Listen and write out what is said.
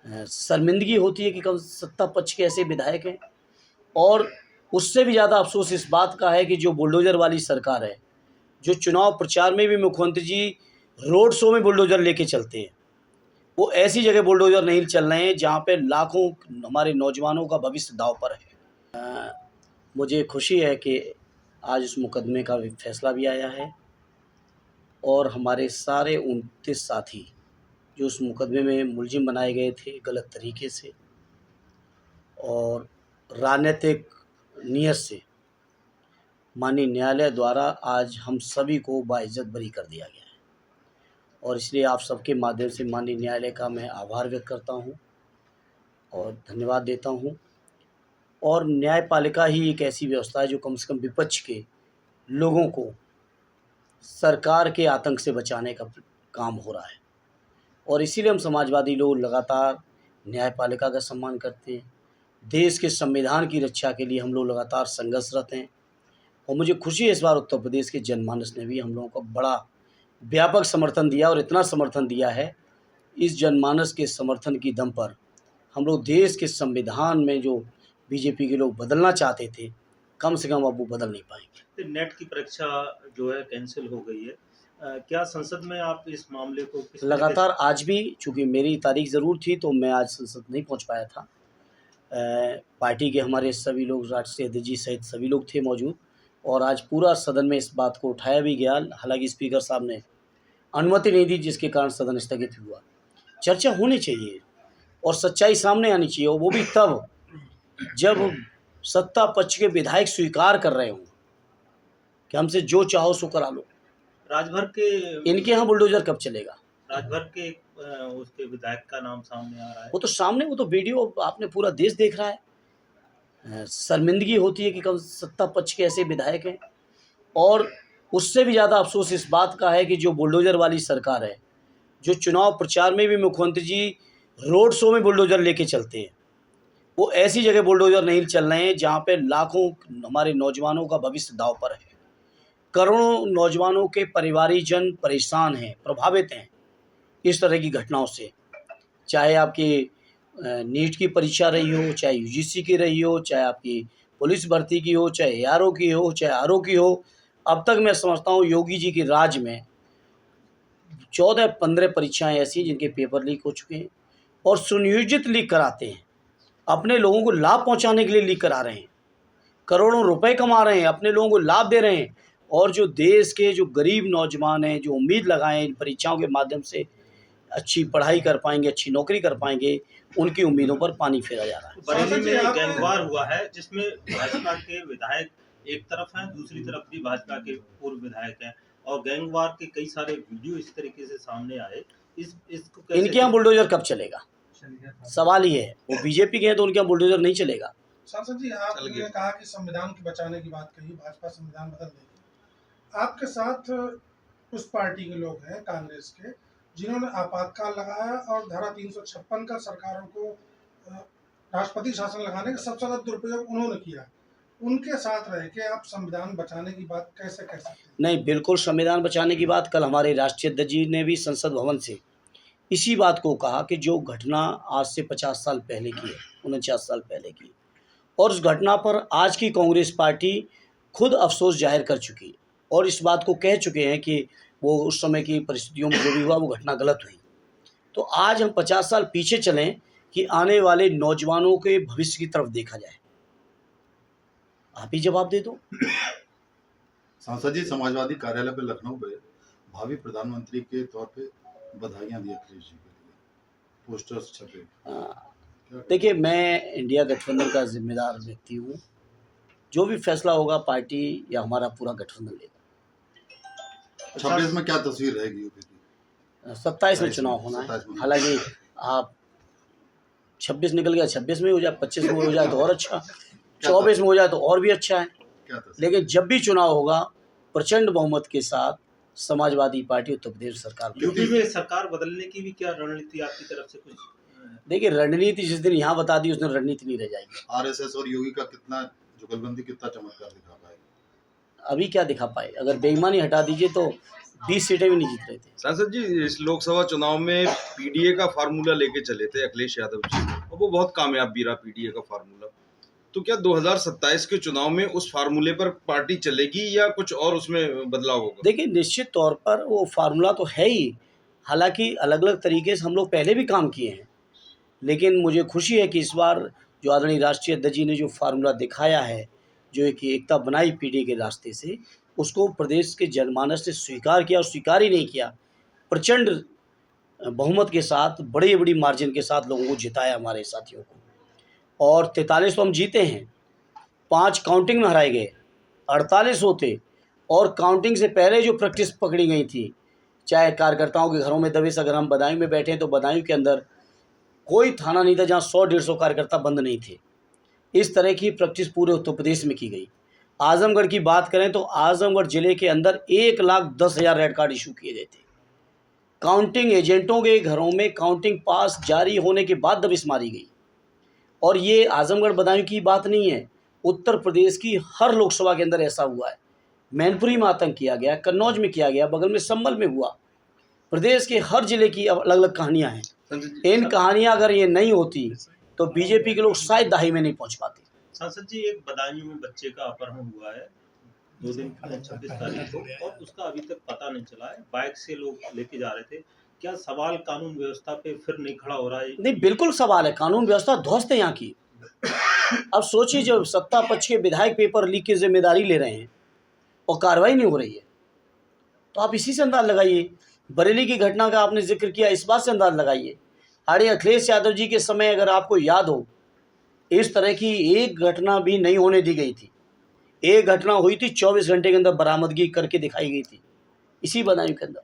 शर्मिंदगी होती है कि कम सत्ता पक्ष के ऐसे विधायक हैं। और उससे भी ज़्यादा अफसोस इस बात का है कि जो बुलडोज़र वाली सरकार है, जो चुनाव प्रचार में भी मुख्यमंत्री जी रोड शो में बुलडोज़र लेके चलते हैं, वो ऐसी जगह बुलडोज़र नहीं चल रहे हैं जहाँ पे लाखों हमारे नौजवानों का भविष्य दांव पर है। मुझे खुशी है कि आज उस मुकदमे का भी फैसला भी आया है और हमारे सारे 29 साथी जो उस मुकदमे में मुलजिम बनाए गए थे गलत तरीके से और राजनीतिक नीयत से, माननीय न्यायालय द्वारा आज हम सभी को बाइज्जत बरी कर दिया गया है। और इसलिए आप सबके माध्यम से माननीय न्यायालय का मैं आभार व्यक्त करता हूं और धन्यवाद देता हूं। और न्यायपालिका ही एक ऐसी व्यवस्था है जो कम से कम विपक्ष के लोगों को सरकार के आतंक से बचाने का काम हो रहा है। और इसीलिए हम समाजवादी लोग लगातार न्यायपालिका का सम्मान करते हैं। देश के संविधान की रक्षा के लिए हम लोग लगातार संघर्षरत हैं। और मुझे खुशी है इस बार उत्तर प्रदेश के जनमानस ने भी हम लोगों को बड़ा व्यापक समर्थन दिया और इतना समर्थन दिया है, इस जनमानस के समर्थन की दम पर हम लोग देश के संविधान में जो बीजेपी के लोग बदलना चाहते थे, कम से कम अब वो बदल नहीं पाएंगे। नेट की परीक्षा जो है कैंसिल हो गई है, क्या संसद में आप इस मामले को लगातार आज भी, चूँकि मेरी तारीख ज़रूर थी तो मैं आज संसद नहीं पहुंच पाया था। पार्टी के हमारे सभी लोग, राष्ट्रीय अध्यक्ष जी सहित सभी लोग थे मौजूद और आज पूरा सदन में इस बात को उठाया भी गया। हालांकि स्पीकर साहब ने अनुमति नहीं दी, जिसके कारण सदन स्थगित हुआ। चर्चा होनी चाहिए और सच्चाई सामने आनी चाहिए, और वो भी तब जब सत्ता पक्ष के विधायक स्वीकार कर रहे हों कि हमसे जो चाहो सो करा लो। राजभर के इनके यहाँ बुलडोजर कब चलेगा? राजभर के उसके विधायक का नाम सामने आ रहा है। वो तो सामने, वो तो वीडियो आपने पूरा देश देख रहा है। शर्मिंदगी होती है कि कम सत्ता पक्ष के ऐसे विधायक हैं। और उससे भी ज़्यादा अफसोस इस बात का है कि जो बुलडोज़र वाली सरकार है, जो चुनाव प्रचार में भी मुख्यमंत्री जी रोड शो में बुलडोज़र लेके चलते हैं, वो ऐसी जगह बुलडोज़र नहीं चल रहे हैं जहाँ पे लाखों हमारे नौजवानों का भविष्य दांव पर है। करोड़ों नौजवानों के परिवारीजन परेशान हैं, प्रभावित हैं इस तरह की घटनाओं से। चाहे आपकी नीट की परीक्षा रही हो, चाहे यूजीसी की रही हो, चाहे आपकी पुलिस भर्ती की हो, चाहे एआरओ की हो, चाहे आरओ की हो। अब तक मैं समझता हूँ योगी जी के राज में 14-15 परीक्षाएं ऐसी जिनके पेपर लीक हो चुके हैं और सुनियोजित लीक कराते हैं। अपने लोगों को लाभ पहुंचाने के लिए लीक करा रहे हैं, करोड़ों रुपए कमा रहे हैं, अपने लोगों को लाभ दे रहे हैं। और जो देश के जो गरीब नौजवान हैं, जो उम्मीद लगाए इन परीक्षाओं के माध्यम से अच्छी पढ़ाई कर पाएंगे, अच्छी नौकरी कर पाएंगे, उनकी उम्मीदों पर पानी फेरा जा रहा है। बरेली में गैंगवार हुआ है जिसमें भाजपा के विधायक एक तरफ हैं, दूसरी तरफ भी भाजपा के पूर्व विधायक हैं और गैंगवार के कई सारे वीडियो इस तरीके से सामने आए। इसको इनके यहाँ बुलडोजर कब चलेगा? सवाल ये है। वो बीजेपी के हैं तो उनके यहाँ बुलडोजर नहीं चलेगा। सांसद जी, आपने कहा कि संविधान की बचाने की बात कही, भाजपा संविधान बदल देगी। आपके साथ उस पार्टी के लोग हैं, कांग्रेस के, जिन्होंने आपातकाल लगाया और धारा 356 का सरकारों को राष्ट्रपति शासन लगाने का सबसे ज्यादा दुरुपयोग उन्होंने किया। उनके साथ रह के आप संविधान बचाने की बात कैसे कह सकते हैं? नहीं, बिल्कुल संविधान बचाने की बात कल हमारे राष्ट्रीय अध्यक्ष जी ने भी संसद भवन से इसी बात को कहा कि जो घटना आज से 50 साल पहले की है, 49 साल पहले की, और उस घटना पर आज की कांग्रेस पार्टी खुद अफसोस जाहिर कर चुकी है और इस बात को कह चुके हैं कि वो उस समय की परिस्थितियों में जो भी हुआ वो घटना गलत हुई। तो आज हम 50 साल पीछे चलें कि आने वाले नौजवानों के भविष्य की तरफ देखा जाए। आप ही जवाब दे दो। सांसद जी, समाजवादी कार्यालय पे लखनऊ पे भावी प्रधानमंत्री के तौर पे बधाइयां दी अखिलेश जी के लिए, पोस्टर्स छपे। देखिए, मैं इंडिया गठबंधन का जिम्मेदार व्यक्ति हूँ। जो भी फैसला होगा पार्टी या हमारा पूरा गठबंधन लेगा। 26 में क्या तस्वीर रहेगी यूपी की? 27 में चुनाव होना है। हालांकि आप 26 निकल गया, 26 में हो जाए, 25 में हो जाए तो और अच्छा, 24 में हो जाए तो और भी अच्छा है। लेकिन जब भी चुनाव होगा प्रचंड बहुमत के साथ समाजवादी पार्टी उत्तर प्रदेश सरकार। यूपी में सरकार बदलने की भी क्या रणनीति आपकी तरफ से कुछ? देखिए, रणनीति जिस दिन यहाँ बता दी उस दिन रणनीति नहीं रह जाएगी। आरएसएस और योगी का कितना जुगलबंदी, कितना चमत्कार दिखा पाएगा? अभी क्या दिखा पाए? अगर बेईमानी हटा दीजिए तो 20 सीटें भी नहीं जीत रहे थे। सांसद जी, इस लोकसभा चुनाव में पीडीए का फार्मूला लेके चले थे अखिलेश यादव जी, और वो बहुत कामयाब भी रहा पीडीए का फार्मूला। तो क्या 2027 के चुनाव में उस फार्मूले पर पार्टी चलेगी या कुछ और उसमें बदलाव होगा? देखिए, निश्चित तौर पर वो फार्मूला तो है ही, हालांकि अलग अलग तरीके से हम लोग पहले भी काम किए हैं, लेकिन मुझे खुशी है कि इस बार जो आदरणीय राष्ट्रीय अध्यक्ष जी ने जो फार्मूला दिखाया है, जो एक एकता बनाई पीढ़ी के रास्ते से, उसको प्रदेश के जनमानस ने स्वीकार किया और स्वीकार ही नहीं किया। प्रचंड बहुमत के साथ, बड़ी बड़ी मार्जिन के साथ लोगों को जिताया हमारे साथियों को। और 43 तो हम जीते हैं, 5 काउंटिंग में हराए गए, 48 होते। और काउंटिंग से पहले जो प्रैक्टिस पकड़ी गई थी, चाहे कार्यकर्ताओं के घरों में दबे, अगर हम बदायूं में बैठे हैं तो बदायूं के अंदर कोई थाना नहीं था जहाँ 100-150 कार्यकर्ता बंद नहीं थे। इस तरह की प्रैक्टिस पूरे उत्तर प्रदेश में की गई। आजमगढ़ की बात करें तो आजमगढ़ जिले के अंदर 1,10,000 रेड कार्ड इशू किए गए थे। काउंटिंग एजेंटों के घरों में काउंटिंग पास जारी होने के बाद दबिश मारी गई। और ये आजमगढ़ बदायूं की बात नहीं है, उत्तर प्रदेश की हर लोकसभा के अंदर ऐसा हुआ है। मैनपुरी में आतंक किया गया, कन्नौज में किया गया, बगल में संभल में हुआ। प्रदेश के हर जिले की अलग अलग कहानियां हैं। इन कहानियां अगर ये नहीं होती तो बीजेपी के लोग शायद दहाई में नहीं पहुंच पाते। सांसद जी, एक बदायूं में बच्चे का अपहरण हुआ है 2 दिन पहले 26 तारीख को, और उसका अभी तक पता नहीं चला है। बाइक से लोग लेके जा रहे थे। क्या सवाल कानून व्यवस्था पे फिर नहीं खड़ा हो रहा है? नहीं, बिल्कुल सवाल है। कानून व्यवस्था ध्वस्त है यहाँ की। अब सोचिए, जब सत्ता पक्ष के विधायक पेपर लीक की जिम्मेदारी ले रहे हैं और कार्रवाई नहीं हो रही है, तो आप इसी से अंदाज लगाइए। बरेली की घटना का आपने जिक्र किया, इस बात से अंदाज लगाइए। अरे अखिलेश यादव जी के समय अगर आपको याद हो, इस तरह की एक घटना भी नहीं होने दी गई थी। एक घटना हुई थी, 24 घंटे के अंदर बरामदगी करके दिखाई गई थी, इसी बदायूं के अंदर।